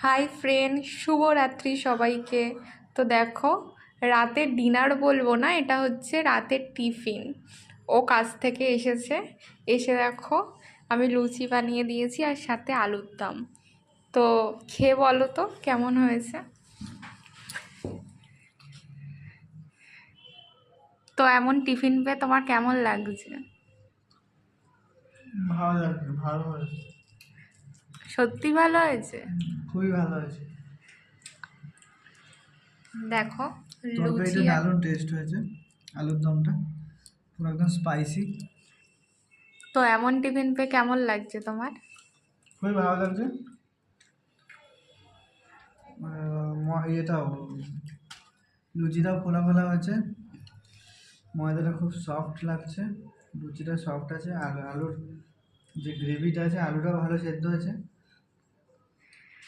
Hi friend, শুভরাত্রি সবাইকে। তো দেখো, রাতের ডিনার বলবো না, এটা হচ্ছে রাতের টিফিন। ও কাজ থেকে এসেছে, এসে দেখো আমি লুচি বানিয়ে দিয়েছি আর সাথে আলুর দম। তো খেয়ে বলো তো কেমন হয়েছে। তো এমন টিফিন পেয়ে তোমার কেমন লাগছে? ভালো লাগছে, ভালো হয়েছে, সত্যি ভালো হয়েছে? খুবই ভালো হয়েছে। দেখো লুচি তরকারিটা দারুণ টেস্ট হয়েছে, আলুর দমটা পুরো একদম স্পাইসি। তো এমন টিফিন পেয়ে কেমন লাগছে তোমার? খুবই ভালো লাগছে। ইয়েটাও, লুচিটাও ফোলা ফোলা হয়েছে, ময়দাটা খুব সফট লাগছে, লুচিটা সফট আছে, আর আলুর যে গ্রেভিটা আছে, আলুটাও ভালো সেদ্ধ হয়েছে।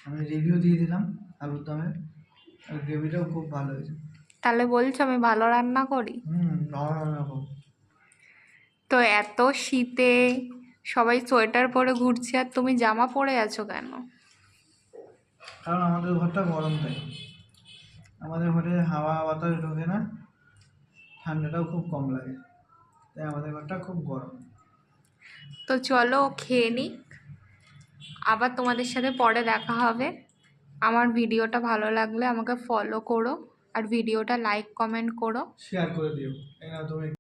আমি রিভিউ দিয়ে দিলাম আলুর দমের, আর গ্রেভিটাও খুব ভালো হয়েছে। তাহলে বলছো আমি ভালো রান্না করি? নরম। তো এত শীতে সবাই সোয়েটার পরে ঘুরছে আর তুমি জামা পরে আছো কেন? কারণ আমাদের ঘরটা গরম, তাই আমাদের ঘরে হাওয়া বাতাস ঢোকে না, ঠান্ডাটাও খুব কম লাগে, তাই আমাদের ঘরটা খুব গরম। তো চলো খেয়ে নিক, আবার তোমাদের সাথে পরে দেখা হবে। আমার ভিডিওটা ভালো লাগলে আমাকে ফলো করো আর ভিডিওটা লাইক কমেন্ট করো। শেয়ার করে দিও। এই নাও তুমি।